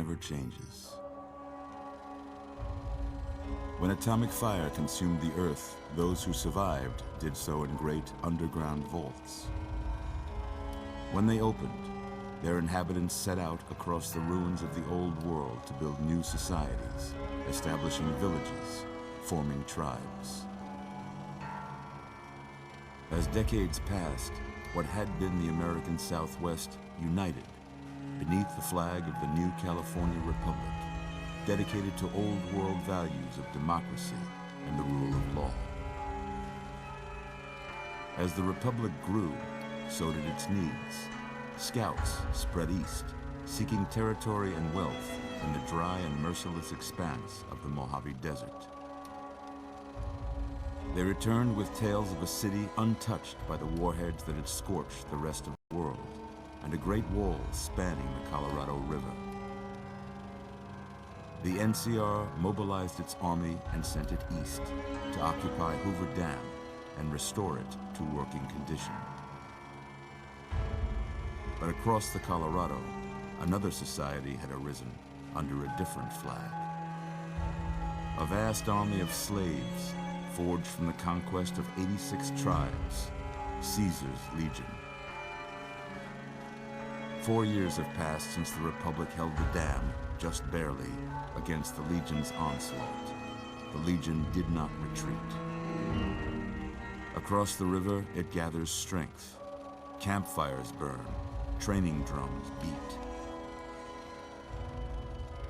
never changes. When atomic fire consumed the Earth, those who survived did so in great underground vaults. When they opened, their inhabitants set out across the ruins of the old world to build new societies, establishing villages, forming tribes. As decades passed, what had been the American Southwest united beneath the flag of the new California Republic, dedicated to old world values of democracy and the rule of law. As the Republic grew, so did its needs. Scouts spread east, seeking territory and wealth in the dry and merciless expanse of the Mojave Desert. They returned with tales of a city untouched by the warheads that had scorched the rest of the world, and a great wall spanning the Colorado River. The NCR mobilized its army and sent it east to occupy Hoover Dam and restore it to working condition. But across the Colorado, another society had arisen under a different flag. A vast army of slaves forged from the conquest of 86 tribes, Caesar's Legion. 4 years have passed since the Republic held the dam, just barely, against the Legion's onslaught. The Legion did not retreat. Across the river, it gathers strength. Campfires burn, training drums beat.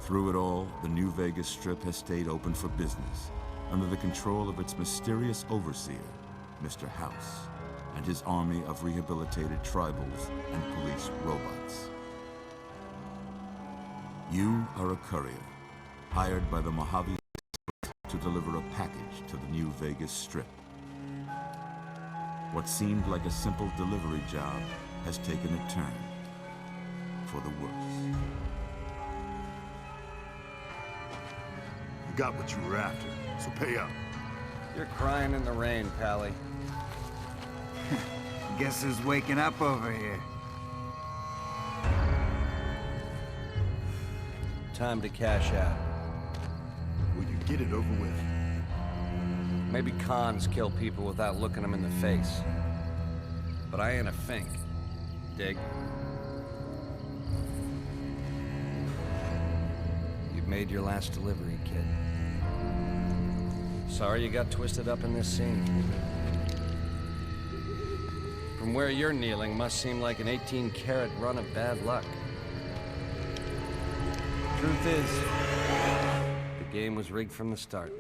Through it all, the New Vegas Strip has stayed open for business, under the control of its mysterious overseer, Mr. House, and his army of rehabilitated tribals and police robots. You are a courier, hired by the Mojave to deliver a package to the New Vegas Strip. What seemed like a simple delivery job has taken a turn for the worse. You got what you were after, so pay up. You're crying in the rain, Pally. Guess who's waking up over here? Time to cash out. Will you get it over with? Maybe cons kill people without looking them in the face. But I ain't a fink. Dig? You've made your last delivery, kid. Sorry you got twisted up in this scene. From where you're kneeling must seem like an 18-carat run of bad luck. Truth is, the game was rigged from the start.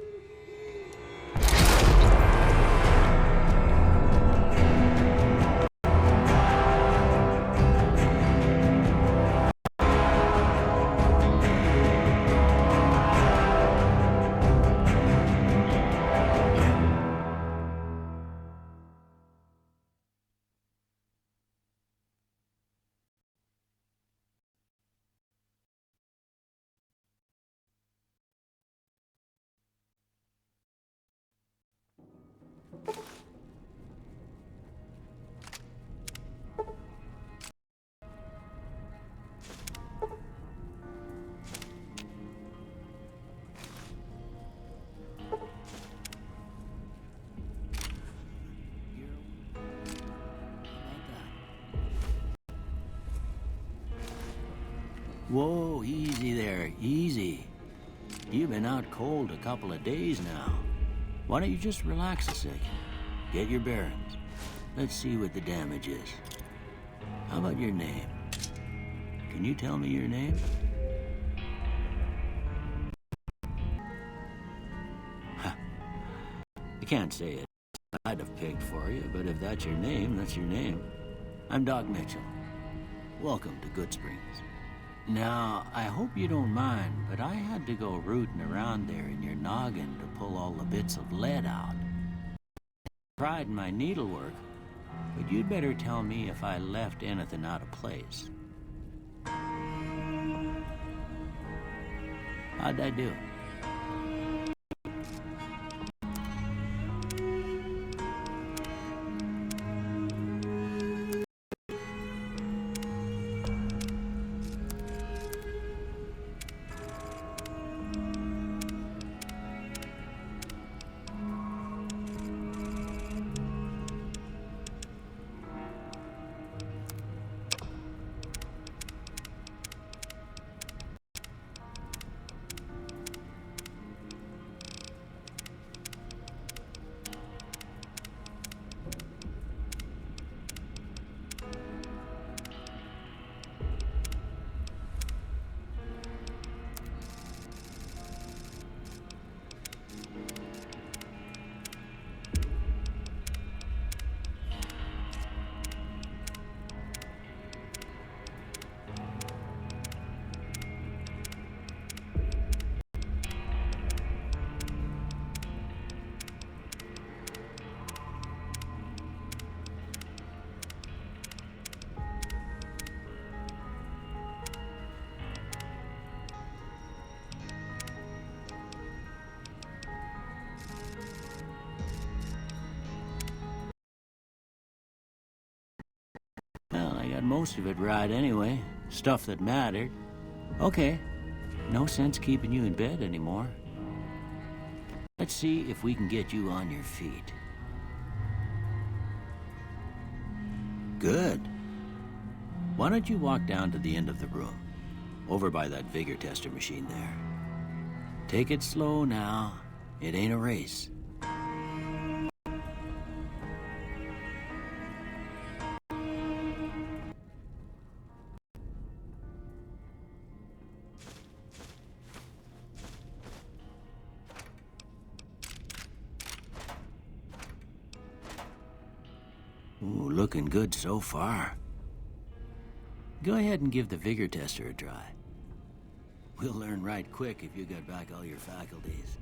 Whoa, easy there, easy. You've been out cold a couple of days now. Why don't you just relax a second? Get your bearings. Let's see what the damage is. How about your name? Can you tell me your name? Huh. I can't say it. I'd have picked for you, but if that's your name, that's your name. I'm Doc Mitchell. Welcome to Goodsprings. Now, I hope you don't mind, but I had to go rooting around there in your noggin to pull all the bits of lead out. Pride in my needlework, but you'd better tell me if I left anything out of place. How'd I do? most of it right anyway. Stuff that mattered. Okay, no sense keeping you in bed anymore. Let's see if we can get you on your feet. Good. Why don't you walk down to the end of the room, over by that vigor tester machine there. Take it slow now. It ain't a race. Ooh, looking good so far. Go ahead and give the vigor tester a try. We'll learn right quick if you got back all your faculties.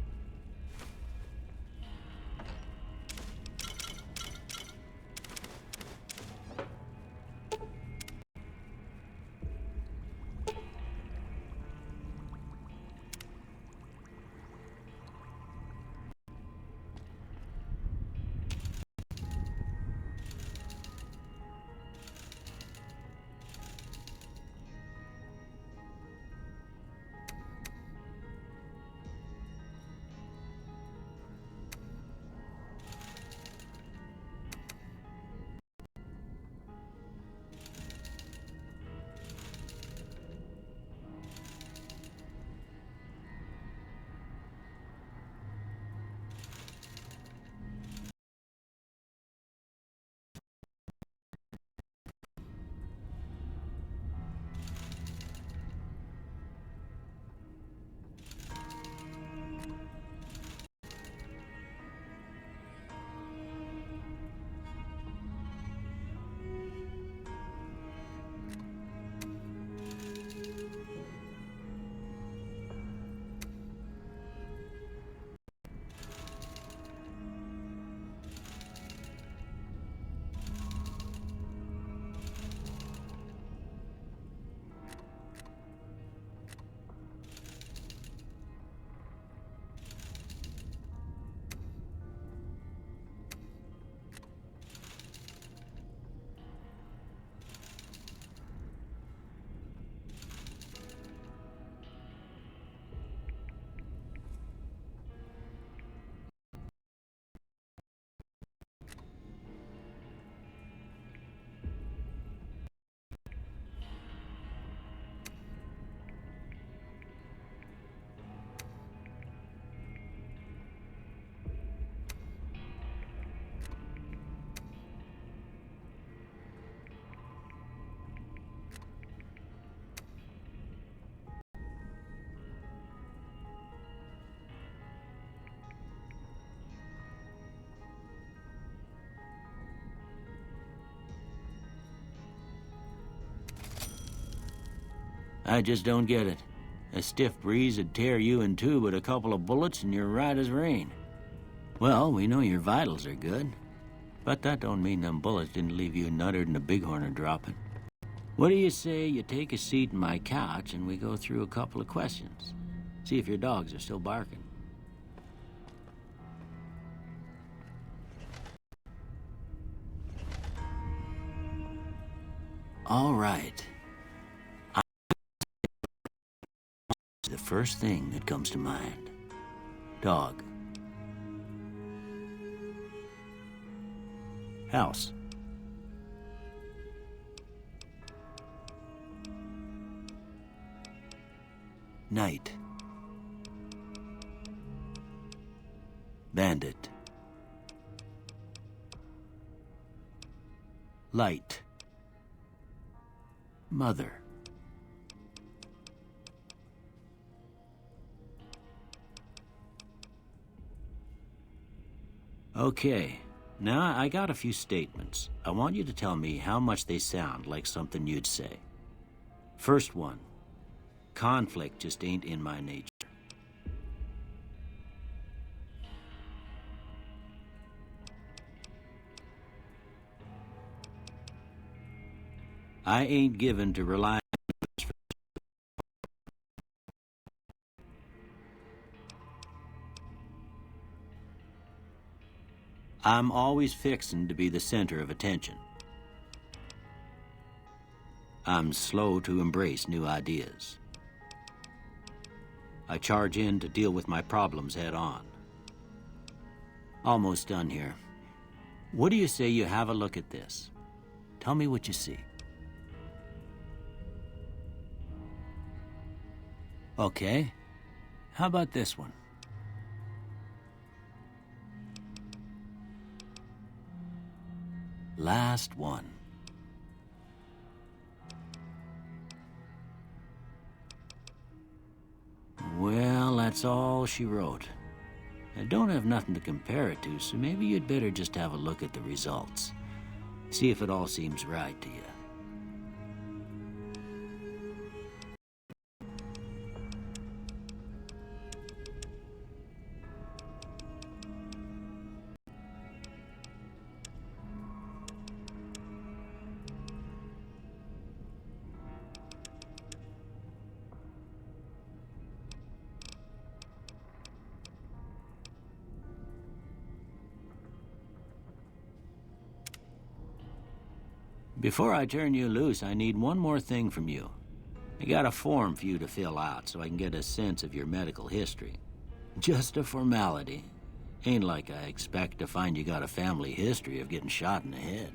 I just don't get it. A stiff breeze would tear you in two, but a couple of bullets and you're right as rain. Well, we know your vitals are good, but that don't mean them bullets didn't leave you nuttered and a bighorn are dropping. What do you say you take a seat in my couch and we go through a couple of questions? See if your dogs are still barking. All right. The first thing that comes to mind. Dog. House. Night. Bandit. Light. Mother. Okay, now I got a few statements. I want you to tell me how much they sound like something you'd say. First one, conflict just ain't in my nature. I ain't given to rely. I'm always fixin' to be the center of attention. I'm slow to embrace new ideas. I charge in to deal with my problems head on. Almost done here. What do you say you have a look at this? Tell me what you see. Okay. How about this one? Last one. Well, that's all she wrote. I don't have nothing to compare it to, so maybe you'd better just have a look at the results. See if it all seems right to you. Before I turn you loose, I need one more thing from you. I got a form for you to fill out so I can get a sense of your medical history. Just a formality. Ain't like I expect to find you got a family history of getting shot in the head.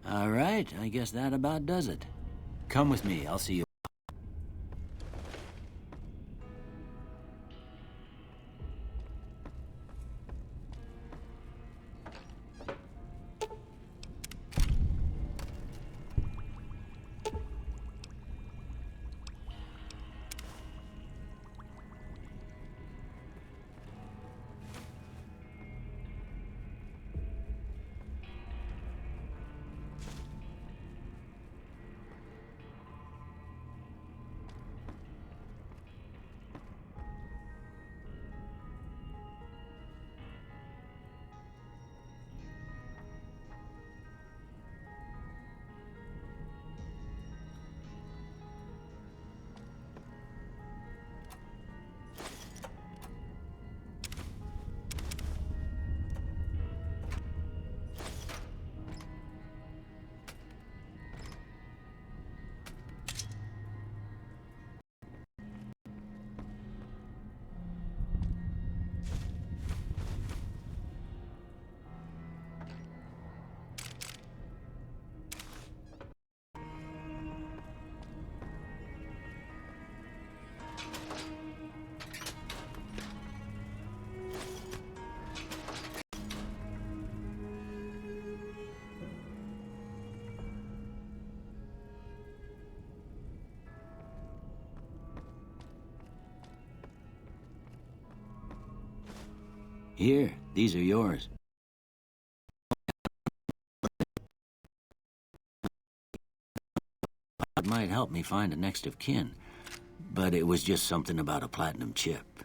All right, I guess that about does it. Come with me, I'll see you. Here, these are yours. It might help me find a next of kin, but it was just something about a platinum chip.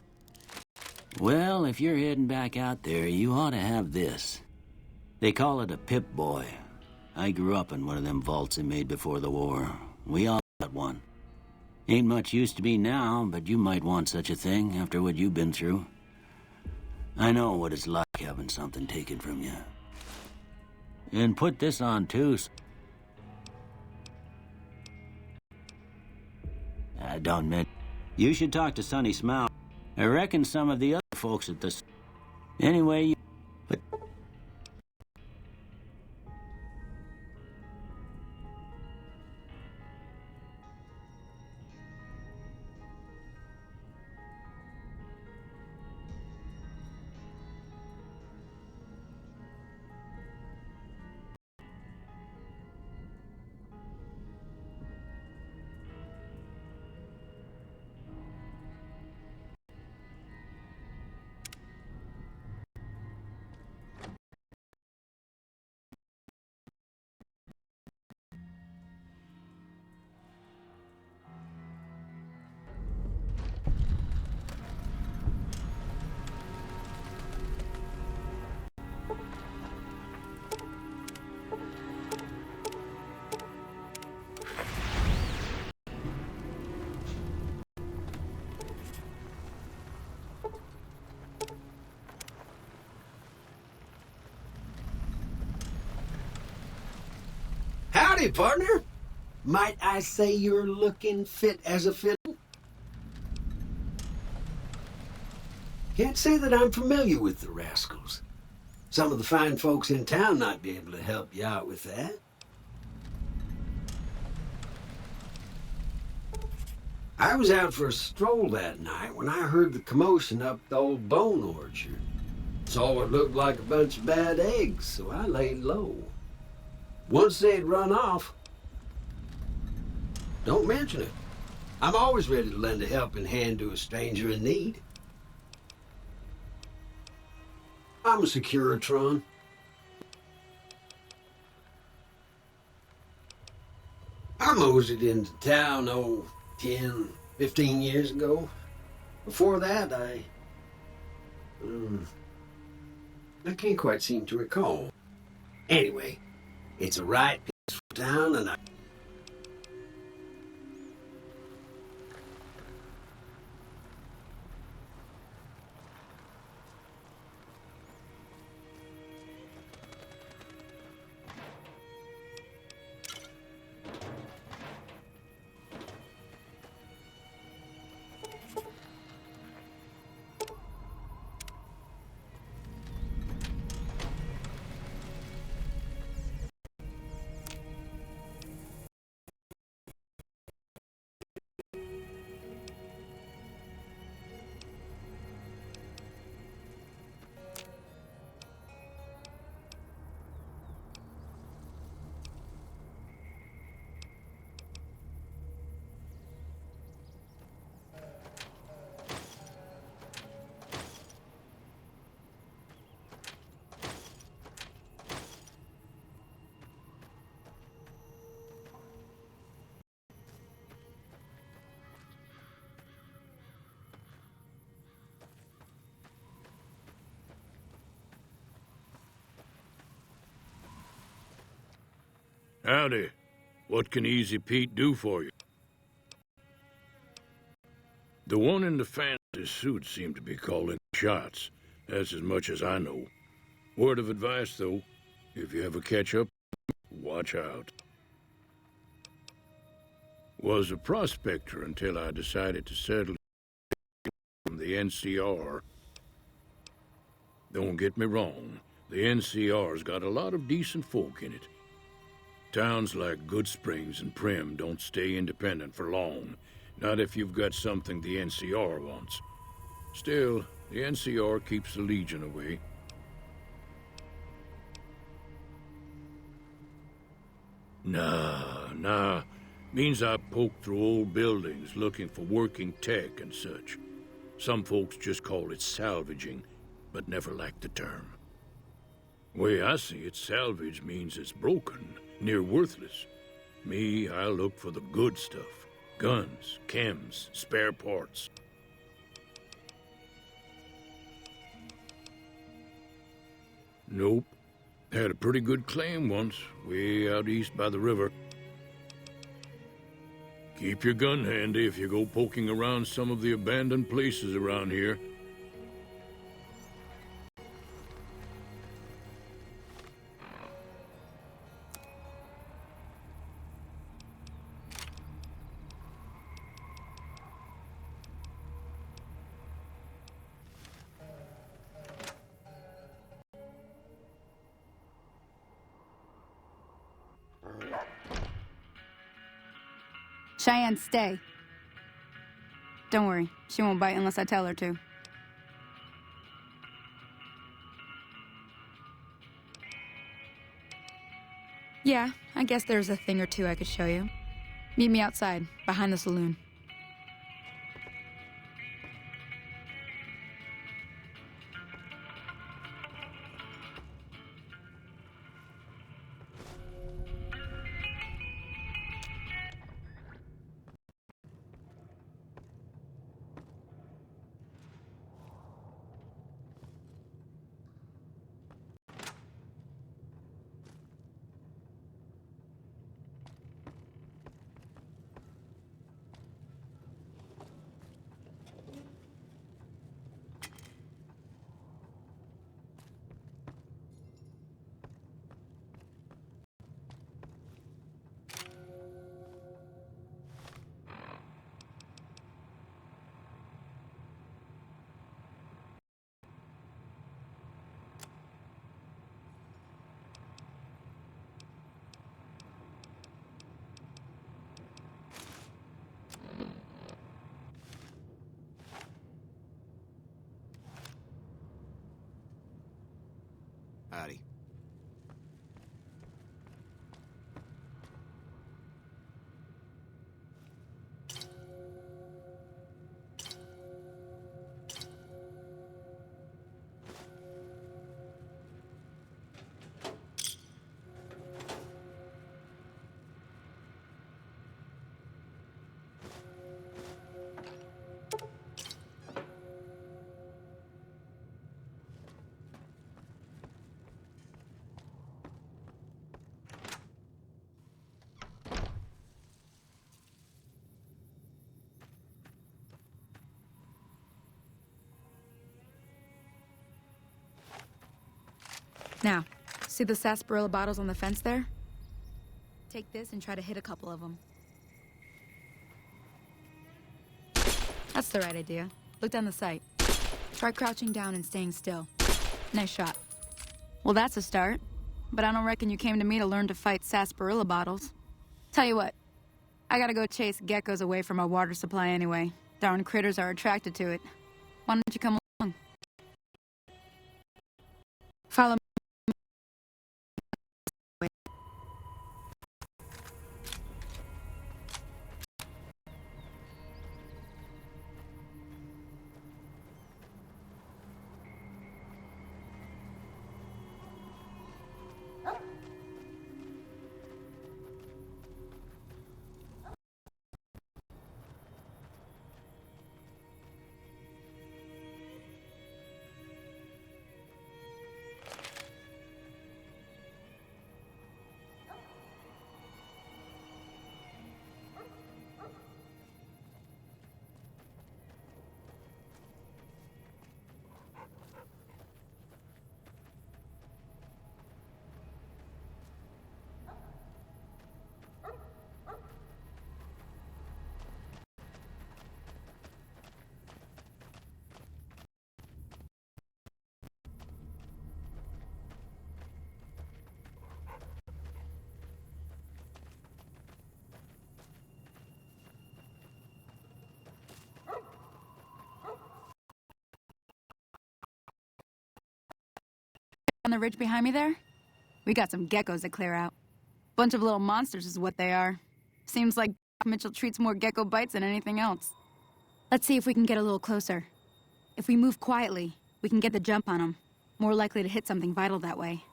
Well, if you're heading back out there, you ought to have this. They call it a Pip-Boy. I grew up in one of them vaults they made before the war. We all got one. Ain't much use to me now, but you might want such a thing after what you've been through. I know what it's like having something taken from you. And put this on, too. Don't mention. You should talk to Sonny Smout. I reckon some of the other folks at this... Anyway, but... Howdy, partner. Might I say you're looking fit as a fiddle? Can't say that I'm familiar with the rascals. Some of the fine folks in town might be able to help you out with that. I was out for a stroll that night when I heard the commotion up the old bone orchard. Saw what looked like a bunch of bad eggs, so I laid low. Once they'd run off, don't mention it. I'm always ready to lend a helping hand to a stranger in need. I'm a Securitron. I moseyed into town, 10, 15 years ago. Before that, I can't quite seem to recall. Anyway, it's a right peaceful town, and I... Howdy. What can Easy Pete do for you? The one in the fancy suit seemed to be calling shots. That's as much as I know. Word of advice, though. If you ever catch up, watch out. Was a prospector until I decided to settle from the NCR. Don't get me wrong. The NCR's got a lot of decent folk in it. Towns like Goodsprings and Primm don't stay independent for long. Not if you've got something the NCR wants. Still, the NCR keeps the Legion away. Nah. Means I poke through old buildings looking for working tech and such. Some folks just call it salvaging. but never lacked the term. Way I see it, salvage means it's broken, near worthless. Me, I look for the good stuff. Guns, chems, spare parts. Nope. Had a pretty good claim once, way out east by the river. Keep your gun handy if you go poking around some of the abandoned places around here. Cheyenne, stay. Don't worry, she won't bite unless I tell her to. Yeah, I guess there's a thing or two I could show you. Meet me outside, behind the saloon. Howdy. Now, see the sarsaparilla bottles on the fence there? Take this and try to hit a couple of them. That's the right idea. Look down the sight. Try crouching down and staying still. Nice shot. Well, that's a start. But I don't reckon you came to me to learn to fight sarsaparilla bottles. Tell you what, I gotta go chase geckos away from our water supply anyway. Darn critters are attracted to it. Why don't you come along? Follow me. On the ridge behind me there? We got some geckos to clear out. Bunch of little monsters is what they are. Seems like Mitchell treats more gecko bites than anything else. Let's see if we can get a little closer. If we move quietly, We can get the jump on them. More likely to hit something vital that way.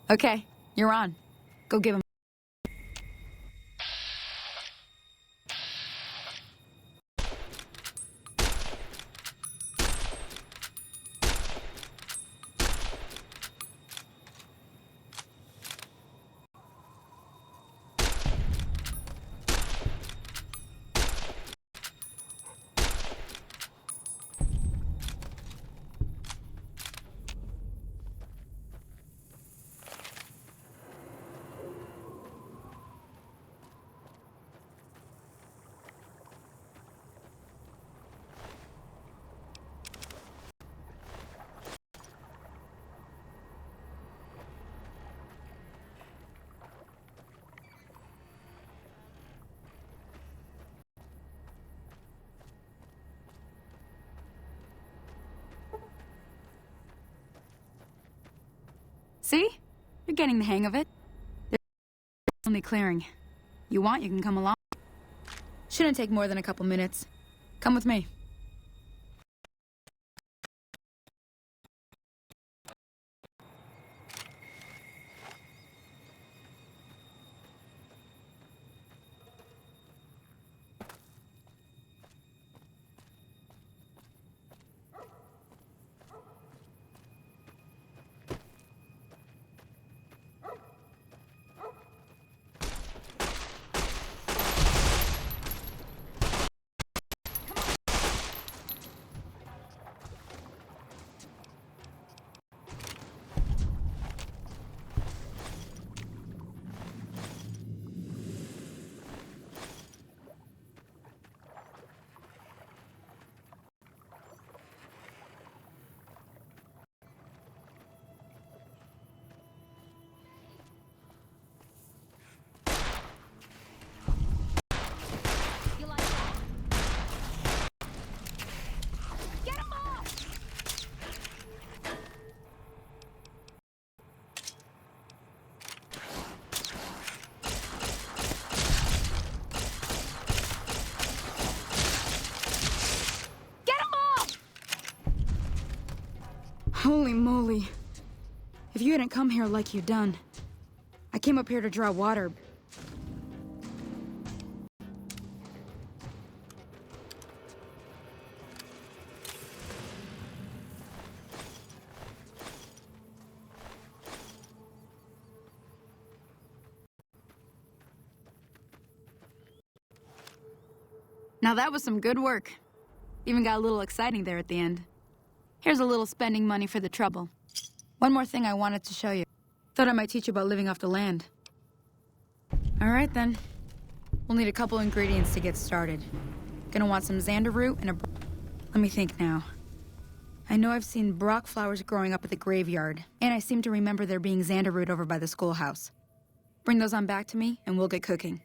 Okay, you're on. Go give him. See? You're getting the hang of it. There's only clearing. You want, you can come along. Shouldn't take more than a couple minutes. Come with me. Holy moly. If you hadn't come here like you done. I came up here to draw water. Now that was some good work. Even got a little exciting there at the end. Here's a little spending money for the trouble. One more thing I wanted to show you. Thought I might teach you about living off the land. All right, then. We'll need a couple ingredients to get started. Gonna want some xander root and a... Let me think now. I know I've seen Brock flowers growing up at the graveyard, and I seem to remember there being xander root over by the schoolhouse. Bring those on back to me, and we'll get cooking.